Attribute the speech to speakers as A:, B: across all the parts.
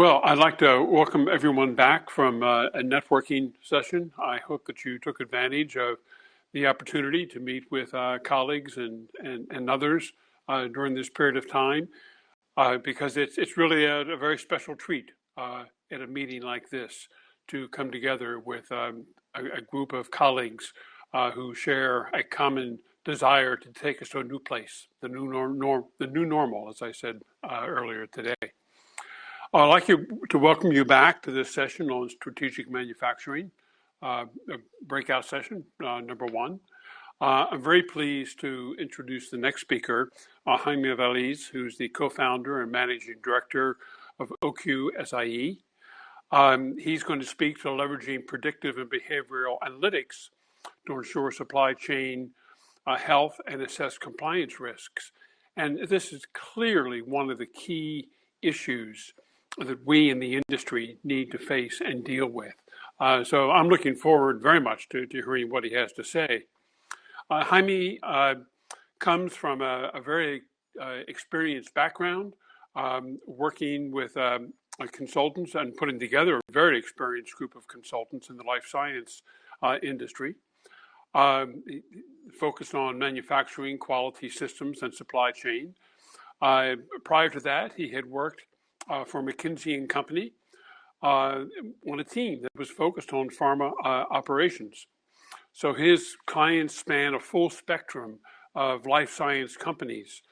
A: Well, I'd like to welcome everyone back from a networking session. I hope that you took advantage of the opportunity to meet with colleagues and others during this period of time, because it's really a very special treat at a meeting like this to come together with a group of colleagues who share a common desire to take us to a new place, the new normal, as I said earlier today. I'd like to welcome you back to this session on strategic manufacturing, breakout session number one. I'm very pleased to introduce the next speaker, Jaime Velez, who's the co-founder and managing director of OQSIE. He's going to speak to leveraging predictive and behavioral analytics to ensure supply chain health and assess compliance risks. And this is clearly one of the key issues that we in the industry need to face and deal with. So I'm looking forward very much to hearing what he has to say. Jaime comes from a very experienced background, working with consultants and putting together a very experienced group of consultants in the life science industry. Focused on manufacturing, quality systems, and supply chain. Prior to that, he had worked for McKinsey and Company on a team that was focused on pharma operations. So his clients span a full spectrum of life science companies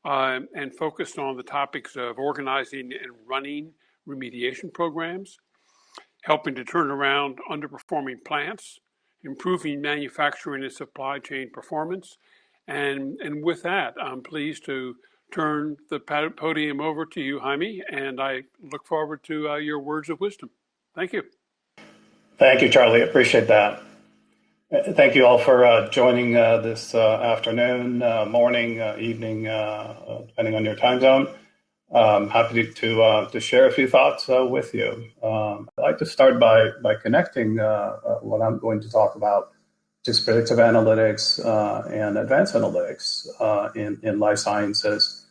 A: and focused on the topics of organizing and running remediation programs, helping to turn around underperforming plants, improving manufacturing and supply chain performance. And with that, I'm pleased to turn the podium over to you, Jaime, and I look forward to your words of wisdom. Thank you.
B: Thank you, Charlie. Appreciate that. Thank you all for joining this afternoon, morning, evening, depending on your time zone. I'm happy to share a few thoughts with you. I'd like to start by connecting what I'm going to talk about, just predictive analytics and advanced analytics in life sciences,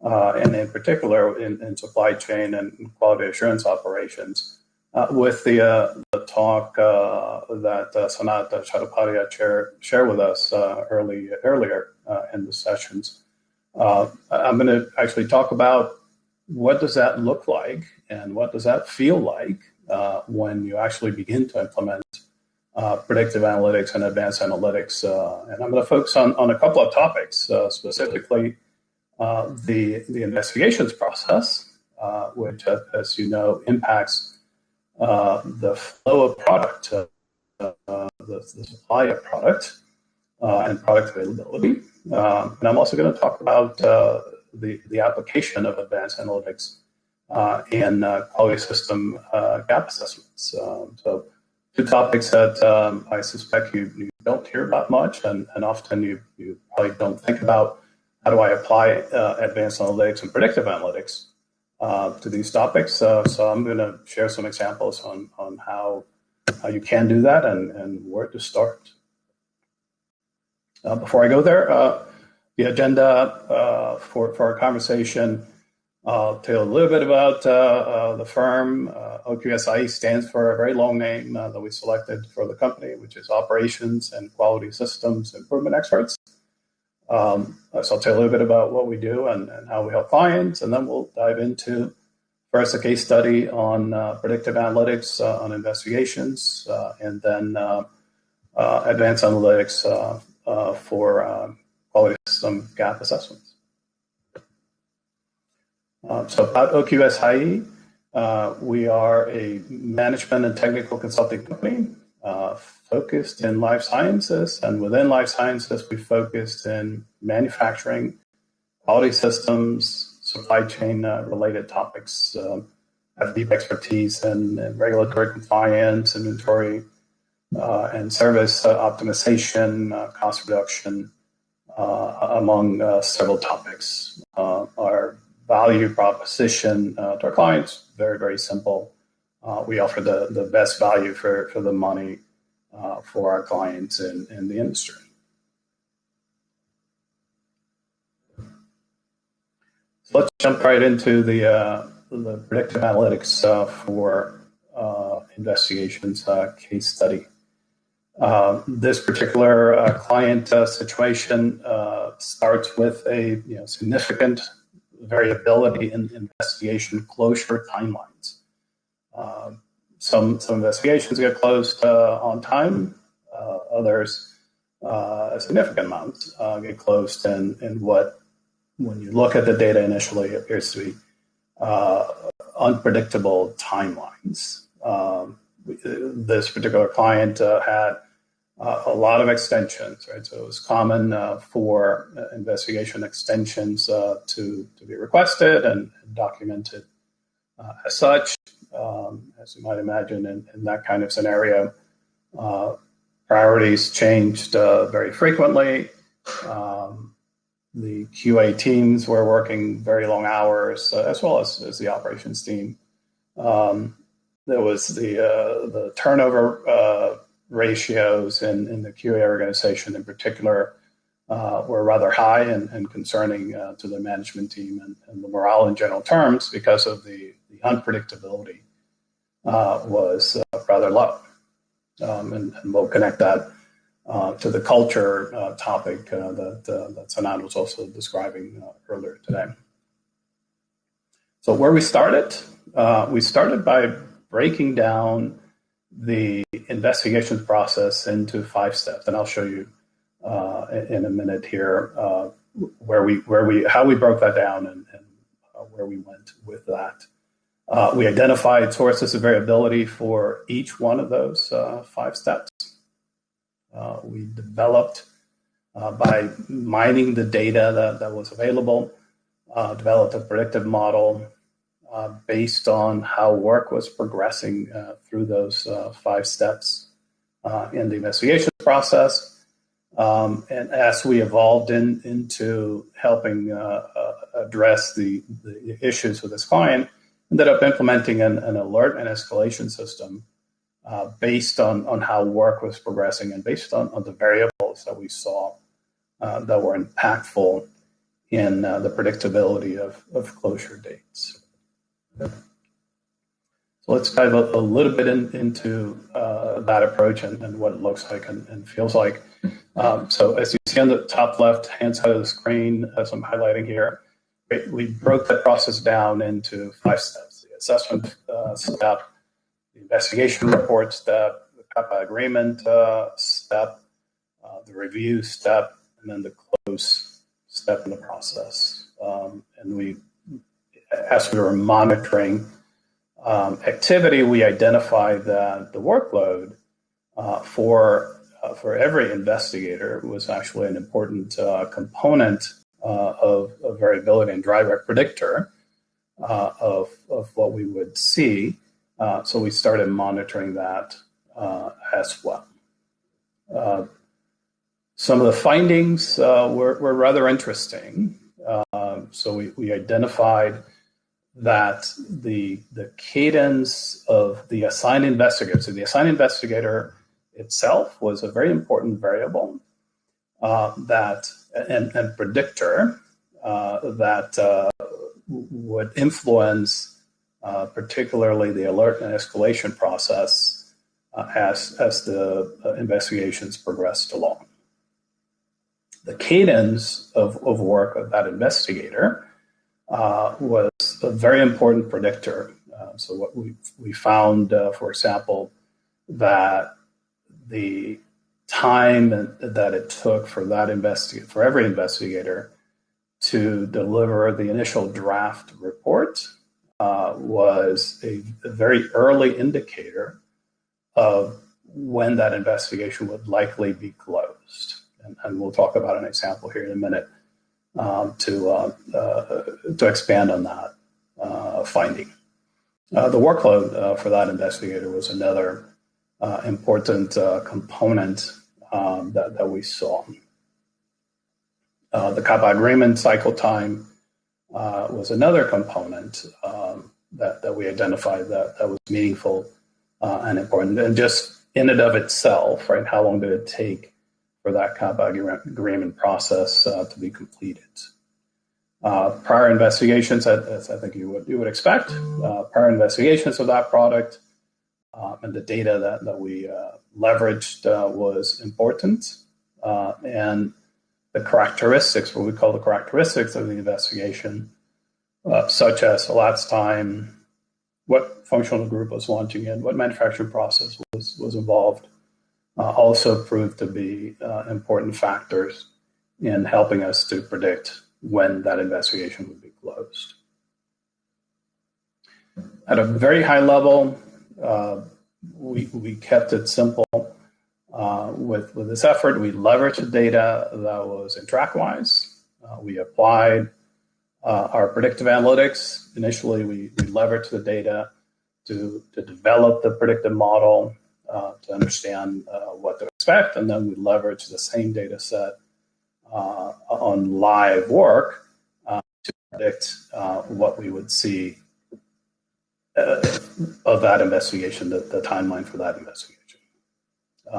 B: and in particular in supply chain and quality assurance operations, with the talk that Sanat Chattopadhyay shared with us earlier in the sessions. I'm going to actually talk about what does that look like and what does that feel like when you actually begin to implement predictive analytics and advanced analytics. And I'm going to focus on a couple of topics, specifically the investigations process, which, as you know, impacts the flow of product, the supply of product, and product availability. And I'm also going to talk about the application of advanced analytics and quality system gap assessments. So two topics that I suspect you don't hear about much, and often you probably don't think about how do I apply advanced analytics and predictive analytics to these topics. So I'm going to share some examples on how you can do that and where to start. Before I go there, the agenda for our conversation, I'll tell a little bit about the firm. OQSIE stands for a very long name that we selected for the company, which is Operations and Quality Systems Improvement Experts. So I'll tell you a little bit about what we do and how we help clients, and then we'll dive into first a case study on predictive analytics on investigations, and then advanced analytics for quality system gap assessments. So about OQSIE, we are a management and technical consulting company focused in life sciences, and within life sciences, we focused in manufacturing, quality systems, supply chain related topics. Have deep expertise in regulatory compliance, inventory, and service optimization, cost reduction, among several topics. Our value proposition to our clients, very, very simple. We offer the best value for the money for our clients in the industry. So let's jump right into the the predictive analytics for investigations case study. This particular client situation starts with a significant variability in investigation closure timelines. Some investigations get closed on time, others, a significant amount, get closed in what, when you look at the data initially, appears to be unpredictable timelines. This particular client had a lot of extensions, right? So it was common for investigation extensions to be requested and documented as such. As you might imagine, in that kind of scenario, priorities changed very frequently. The QA teams were working very long hours, as well as the operations team. There was the turnover ratios in the QA organization in particular were rather high and concerning to the management team and the morale in general terms, because of the unpredictability was rather low. And we'll connect that to the culture topic that Sanand was also describing earlier today. So where we started by breaking down the investigations process into 5 steps, and I'll show you in a minute here how we broke that down and where we went with that. We identified sources of variability for each one of those 5 steps. We developed, by mining the data that was available, developed a predictive model based on how work was progressing through those 5 steps in the investigation process. And as we evolved into helping address the issues with this client, ended up implementing an alert and escalation system based on how work was progressing and based on the variables that we saw that were impactful in the predictability of closure dates. So let's dive a little bit into that approach and what it looks like and feels like. So as you see on the top left-hand side of the screen, as I'm highlighting here, we broke that process down into 5 steps: the assessment step, the investigation report step, the CAPA agreement step, the review step, and then the close step in the process. And as we were monitoring activity, we identified that the workload for every investigator was actually an important component of variability and driver predictor of what we would see. So we started monitoring that as well. Some of the findings were rather interesting. So we identified that the cadence of the assigned investigator, so the assigned investigator itself was a very important variable and predictor that would influence particularly the alert and escalation process as the investigations progressed along. The cadence of work of that investigator was a very important predictor. So what we found, for example, that the time that it took for for every investigator to deliver the initial draft report was a very early indicator of when that investigation would likely be closed. And we'll talk about an example here in a minute to expand on that finding. The workload for that investigator was another important component that we saw. The CAPA agreement cycle time was another component that we identified that was meaningful and important. And just in and of itself, right, how long did it take for that CAPA agreement process to be completed? Prior investigations, as I think you would expect, prior investigations of that product and the data that we leveraged was important. And the characteristics, what we call the characteristics of the investigation, such as elapsed time, what functional group was launching in, what manufacturing process was involved, also proved to be important factors in helping us to predict when that investigation would be closed. At a very high level, we kept it simple. With this effort, we leveraged the data that was in TrackWise. We applied our predictive analytics. Initially, we leveraged the data to develop the predictive model to understand what to expect, and then we leveraged the same data set on live work to predict what we would see of that investigation, the timeline for that investigation.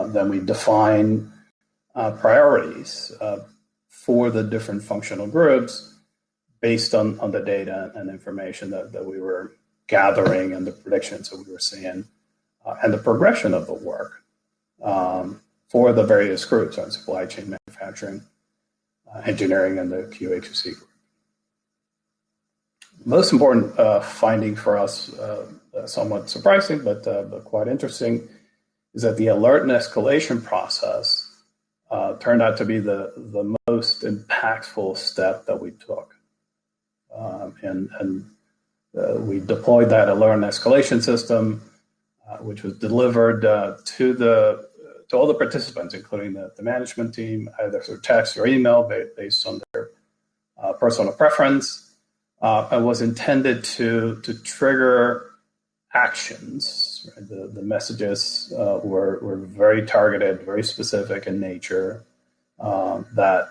B: Then we define priorities for the different functional groups based on the data and information that we were gathering and the predictions that we were seeing and the progression of the work for the various groups on supply chain, manufacturing, engineering, and the QA/QC group. Most important finding for us, somewhat surprising, but quite interesting, is that the alert and escalation process turned out to be the most impactful step that we took. And we deployed that alert and escalation system, which was delivered to all the participants, including the management team, either through text or email based on their personal preference, and was intended to trigger actions. Right? The messages were very targeted, very specific in nature, that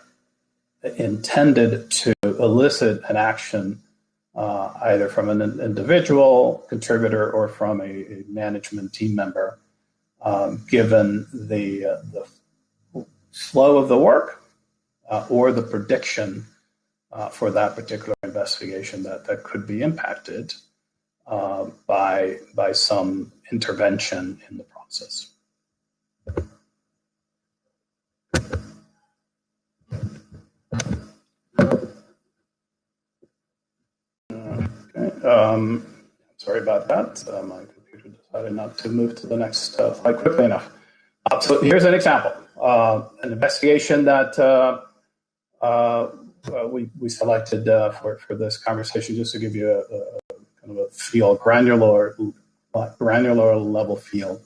B: intended to elicit an action either from an individual contributor or from a management team member, given the flow of the work or the prediction for that particular investigation that could be impacted by some intervention in the process. Okay. Sorry about that. My computer decided not to move to the next slide quickly enough. So here's an example. An investigation that we selected for this conversation, just to give you a kind of a feel, granular level feel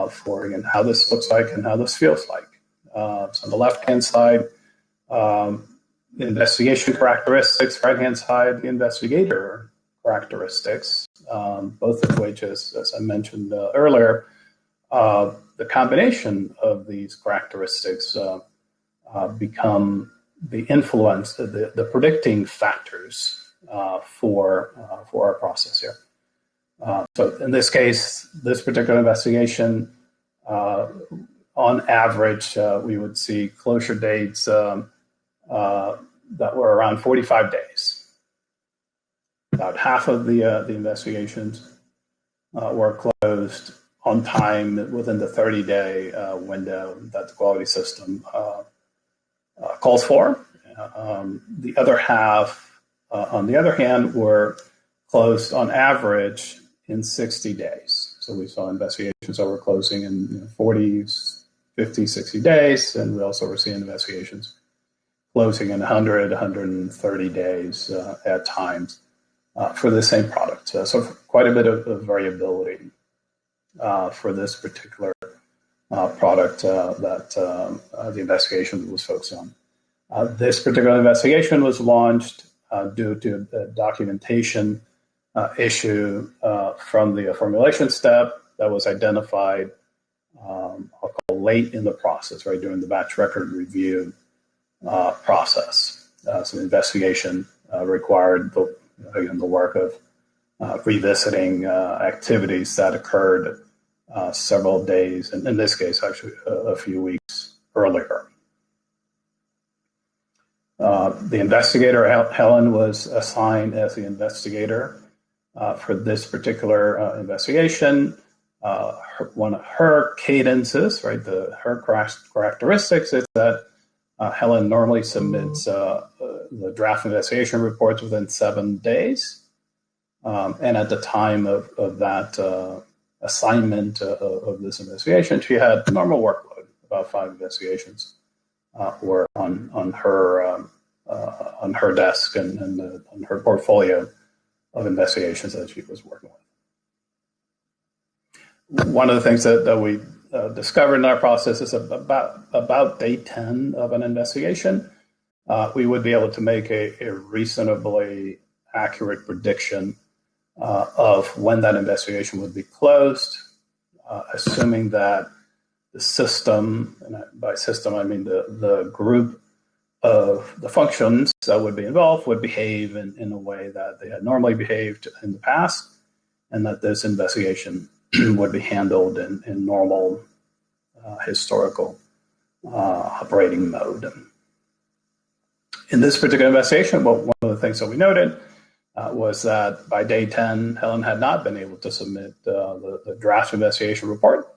B: for again how this looks like and how this feels like. So on the left-hand side, the investigation characteristics, right-hand side, the investigator characteristics, both of which, as I mentioned earlier, the combination of these characteristics become the influence, the predicting factors for our process here. So in this case, this particular investigation, on average, we would see closure dates that were around 45 days. About half of the investigations were closed on time within the 30-day window that the quality system calls for. The other half, on the other hand, were closed on average in 60 days. So we saw investigations that were closing in 40, 50, 60 days, and we also were seeing investigations closing in 100, 130 days at times for the same product. So quite a bit of variability for this particular product that the investigation was focused on. This particular investigation was launched due to a documentation issue from the formulation step that was identified, I'll call late in the process, right, during the batch record review process. So the investigation required the work of revisiting activities that occurred several days, and in this case, actually a few weeks earlier. The investigator, Helen, was assigned as the investigator for this particular investigation. One of her cadences, right, her characteristics is that Helen normally submits the draft investigation reports within 7 days. And at the time of that assignment of this investigation, she had normal workload. About 5 investigations were on her desk and on her portfolio of investigations that she was working with. One of the things that we discovered in our process is about day 10 of an investigation, we would be able to make a reasonably accurate prediction of when that investigation would be closed, assuming that the system, and by system I mean the group of the functions that would be involved, would behave in a way that they had normally behaved in the past, and that this investigation would be handled in normal historical operating mode. In this particular investigation, one of the things that we noted was that by day 10, Helen had not been able to submit the draft investigation report.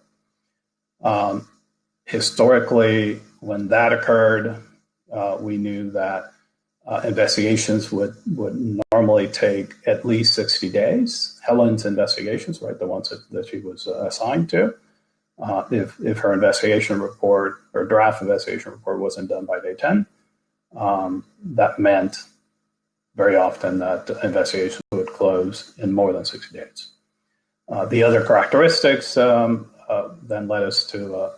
B: Historically, when that occurred, we knew that investigations would normally take at least 60 days. Helen's investigations, right, the ones that she was assigned to, if her investigation report or draft investigation report wasn't done by day 10, that meant very often that investigations would close in more than 60 days. The other characteristics then led us to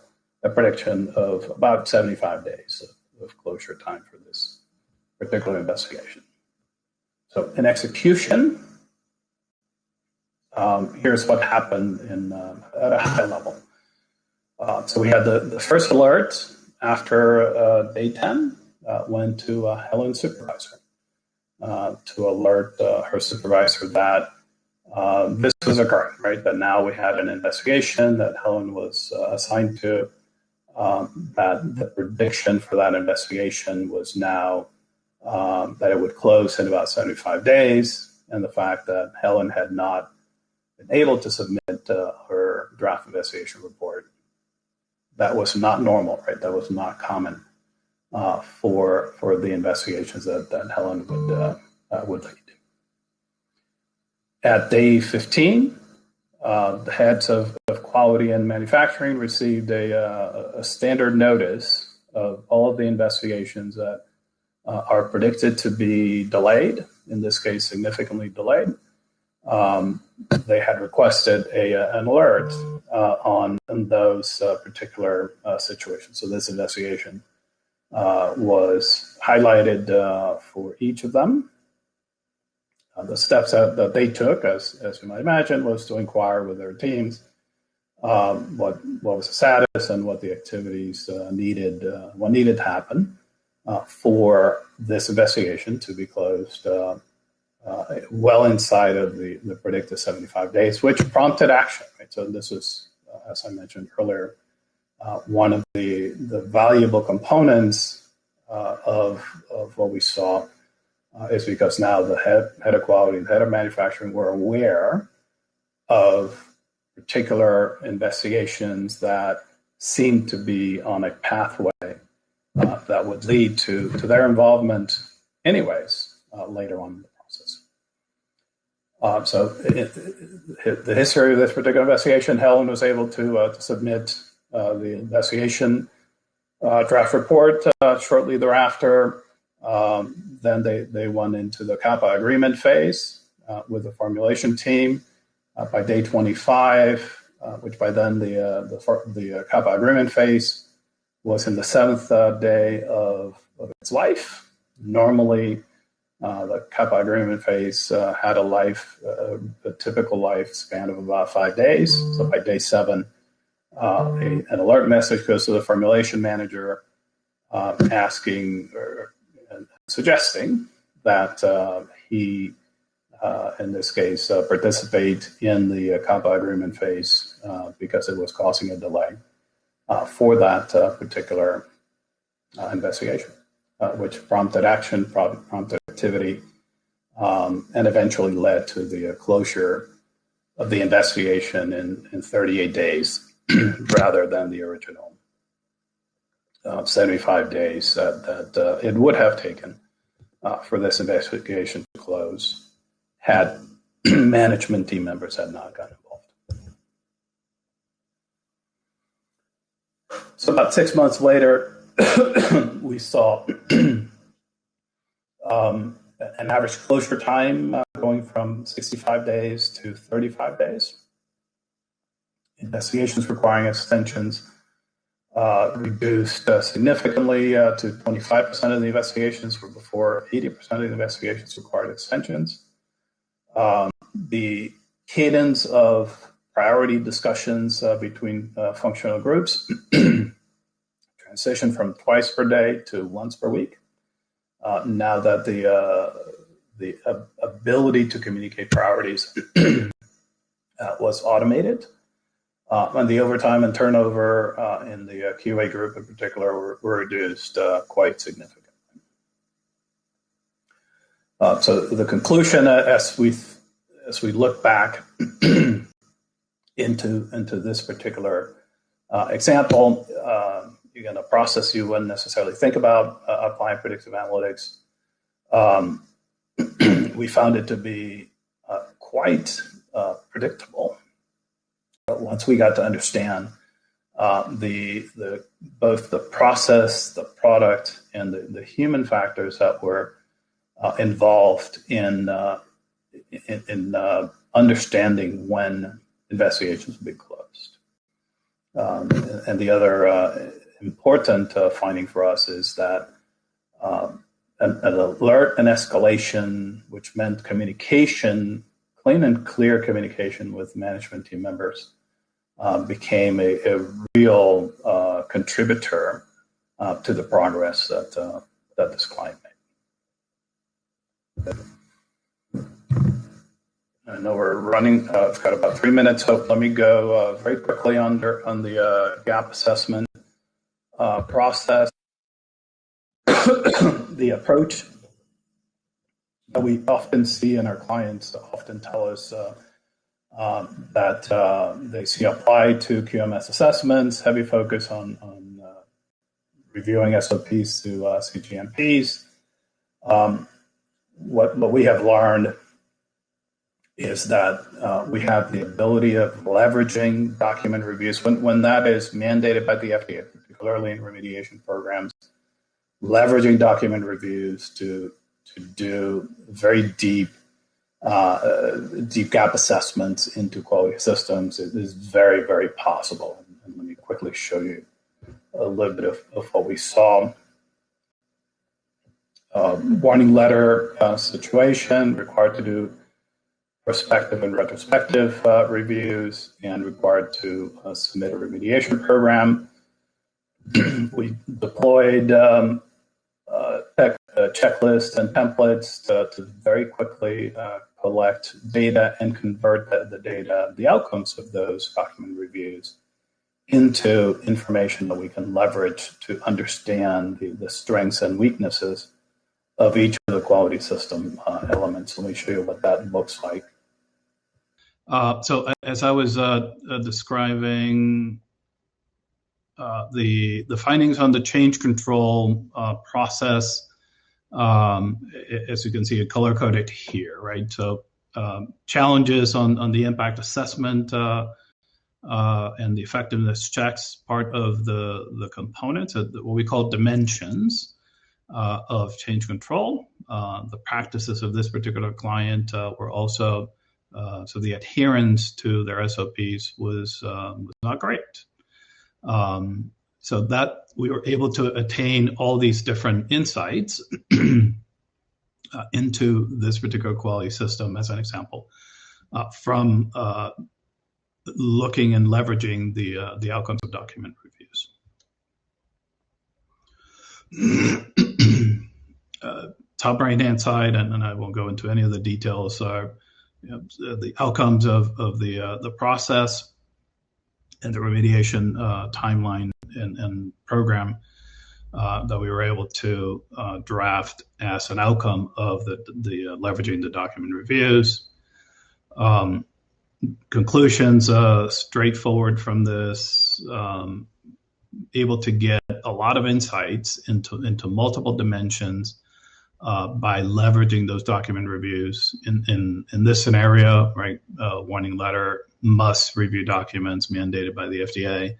B: a prediction of about 75 days of closure time for this particular investigation. So in execution, here's what happened at a high level. So we had the first alert after day 10 went to Helen's supervisor to alert her supervisor that this was occurring, right? That now we had an investigation that Helen was assigned to, that the prediction for that investigation was now that it would close in about 75 days, and the fact that Helen had not been able to submit her draft investigation report. That was not normal, right? That was not common for the investigations that Helen would lead. At day 15, the heads of quality and manufacturing received a standard notice of all of the investigations that are predicted to be delayed, in this case, significantly delayed. They had requested an alert on those particular situations. So this investigation was highlighted for each of them. The steps that they took, as you might imagine, was to inquire with their teams what was the status and what the activities what needed to happen for this investigation to be closed well inside of the predicted 75 days, which prompted action. Right? So this was, as I mentioned earlier, one of the valuable components of what we saw is because now the head of quality and the head of manufacturing were aware of particular investigations that seemed to be on a pathway that would lead to their involvement anyways later on in the process. So the history of this particular investigation, Helen was able to submit the investigation draft report shortly thereafter. Then they went into the CAPA agreement phase with the formulation team. By day 25, which by then the CAPA agreement phase was in the 7th day of its life. Normally, the CAPA agreement phase had a typical lifespan of about 5 days. So by day 7, an alert message goes to the formulation manager asking or suggesting that he, in this case, participate in the CAPA agreement phase because it was causing a delay for that particular investigation. which prompted action, prompted activity, and eventually led to the closure of the investigation in 38 days rather than the original 75 days that it would have taken for this investigation to close had management team members had not gotten involved. So about 6 months later, we saw an average closure time going from 65 days to 35 days. Investigations requiring extensions reduced significantly to 25% of the investigations, where before 80% of the investigations required extensions. The cadence of priority discussions between functional groups transitioned from twice per day to once per week. Now that the ability to communicate priorities was automated, and the overtime and turnover in the QA group in particular were reduced quite significantly. So the conclusion, as we look back into this particular example, again, a process you wouldn't necessarily think about applying predictive analytics. We found it to be quite predictable. But once we got to understand both the process, the product, and the human factors that were involved in understanding when investigations would be closed. And the other important finding for us is that an alert and escalation, which meant communication, clean and clear communication with management team members, became a real contributor to the progress that this client made. I know we're running. I've got about 3 minutes, so let me go very quickly on the gap assessment process. The approach that we often see, and our clients often tell us that they see applied to QMS assessments, heavy focus on reviewing SOPs to CGMPs. What we have learned is that we have the ability of leveraging document reviews when that is mandated by the FDA, particularly in remediation programs, leveraging document reviews to do very deep gap assessments into quality systems. It is very, very possible. And let me quickly show you a little bit of what we saw. Warning letter situation, required to do prospective and retrospective reviews, and required to submit a remediation program. We deployed checklists and templates to very quickly collect data and convert the data, the outcomes of those document reviews, into information that we can leverage to understand the strengths and weaknesses of each of the quality system elements. Let me show you what that looks like.
C: So as I was describing the findings on the change control process, as you can see, it color-coded here, right? So challenges on the impact assessment and the effectiveness checks, part of the components, what we call dimensions of change control. The practices of this particular client were also, so the adherence to their SOPs was not great. So that we were able to attain all these different insights into this particular quality system, as an example, from looking and leveraging the outcomes of document reviews. Top right-hand side, and I won't go into any of the details, are the outcomes of the process and the remediation timeline and program. that we were able to draft as an outcome of the leveraging the document reviews. Conclusions straightforward from this, able to get a lot of insights into multiple dimensions by leveraging those document reviews. In this scenario, right, warning letter must review documents mandated by the FDA.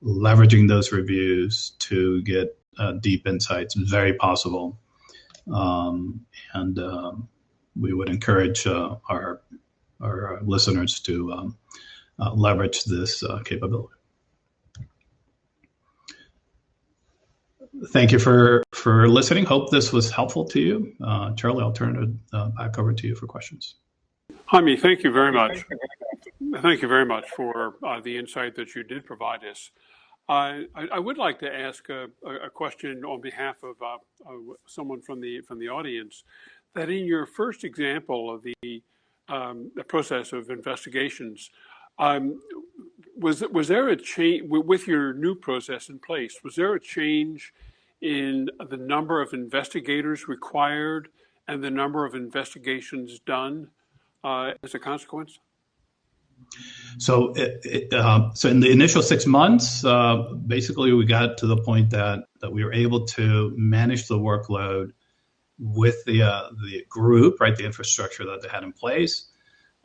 C: Leveraging those reviews to get deep insights is very possible, and we would encourage our listeners to leverage this capability. Thank you for listening. Hope this was helpful to you. Charlie, I'll turn it back over to you for questions.
A: Jaime, thank you very much. Thank you very much for the insight that you did provide us. I would like to ask a question on behalf of someone from the audience. That in your first example of the process of investigations, was there a change with your new process in place? Was there a change in the number of investigators required and the number of investigations done as a consequence?
C: So, so in the initial 6 months, basically we got to the point that we were able to manage the workload with the group, right, the infrastructure that they had in place.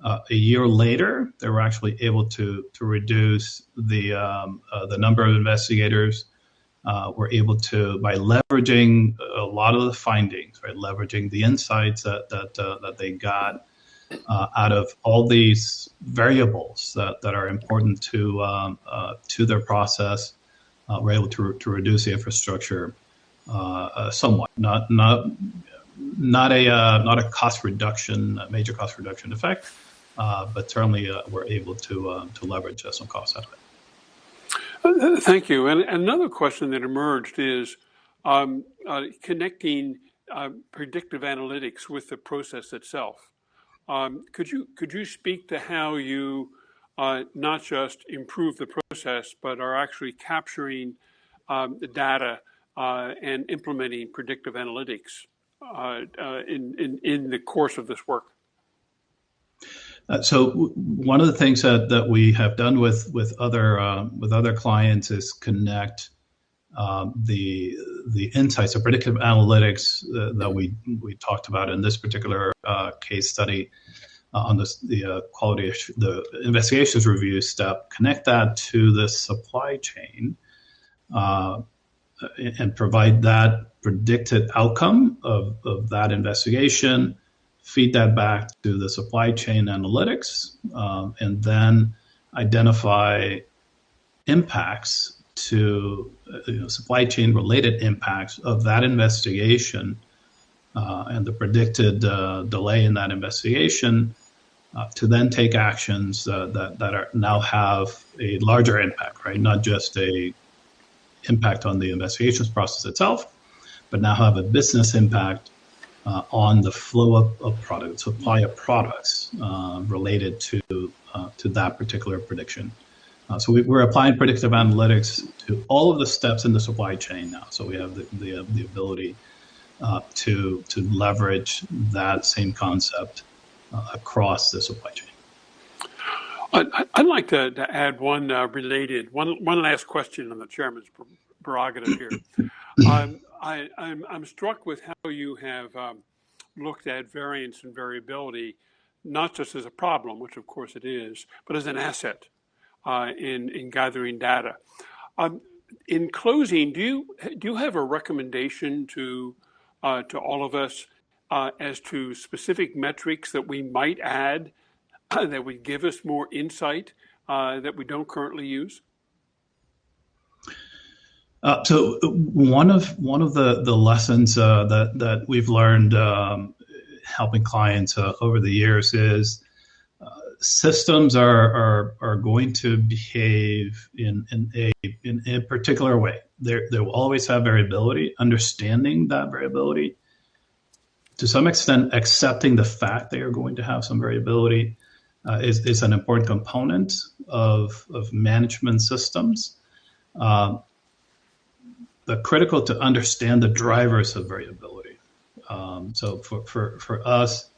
C: A year later, they were actually able to reduce the number of investigators. We're able to, by leveraging a lot of the findings, right, leveraging the insights that they got out of all these variables that are important to their process, we're able to reduce the infrastructure somewhat. Not a cost reduction, a major cost reduction effect, but certainly we're able to leverage some costs out of it.
A: Thank you. And another question that emerged is connecting predictive analytics with the process itself. Could you speak to how you not just improve the process, but are actually capturing the data and implementing predictive analytics in the course of this work?
C: So one of the things that we have done with other clients is connect the insights of predictive analytics that we talked about in this particular case study on the quality of the investigations review step, connect that to the supply chain and provide that predicted outcome of that investigation, feed that back to the supply chain analytics, and then identify impacts to supply chain related impacts of that investigation and the predicted delay in that investigation to then take actions that now have a larger impact, right? Not just a impact on the investigations process itself, but now have a business impact on the flow of products, supply of products related to that particular prediction. So we're applying predictive analytics to all of the steps in the supply chain now. So we have the ability to leverage that same concept across the supply chain.
A: I'd like to add one last question on the chairman's prerogative here. I'm struck with how you have looked at variance and variability, not just as a problem, which of course it is, but as an asset in gathering data. In closing, do you have a recommendation to all of us as to specific metrics that we might add that would give us more insight that we don't currently use?
C: So one of the lessons that we've learned helping clients over the years is systems are going to behave in a particular way. They will always have variability. Understanding that variability, to some extent, accepting the fact they are going to have some variability is an important component of management systems. critical to understand the drivers of variability. So for us,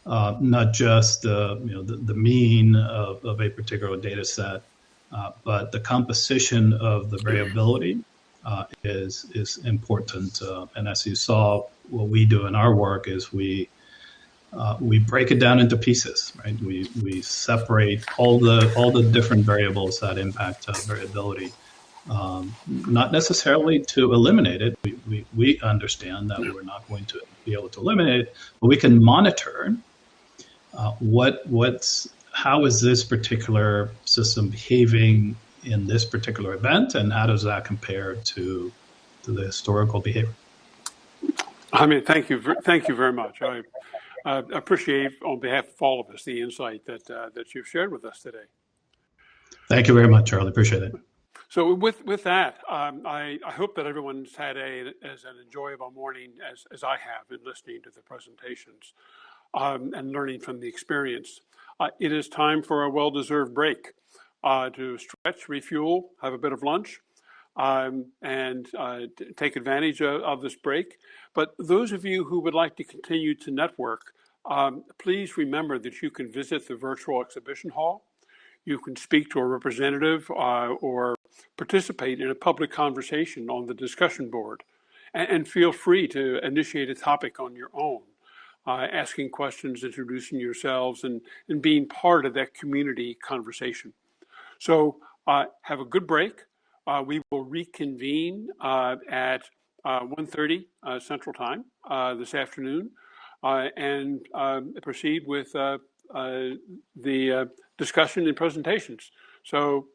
C: not just the mean of a particular data set, but the composition of the variability is important. And as you saw, what we do in our work is we break it down into pieces, right? We separate all the different variables that impact variability. Not necessarily to eliminate it. We understand that we're not going to be able to eliminate it, but we can monitor how is this particular system behaving in this particular event, and how does that compare to the historical behavior?
A: I mean, thank you very much. I appreciate, on behalf of all of us, the insight that you've shared with us today.
C: Thank you very much, Charlie. Appreciate it.
A: So with that, I hope that everyone's had as an enjoyable morning as I have in listening to the presentations and learning from the experience. It is time for a well-deserved break to stretch, refuel, have a bit of lunch, and take advantage of this break. But those of you who would like to continue to network, please remember that you can visit the virtual exhibition hall. You can speak to a representative or participate in a public conversation on the discussion board, and feel free to initiate a topic on your own, asking questions, introducing yourselves, and being part of that community conversation. So have a good break. We will reconvene at 1:30 Central Time this afternoon and proceed with the discussion and presentations. So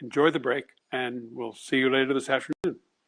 A: enjoy the break, and we'll see you later this afternoon.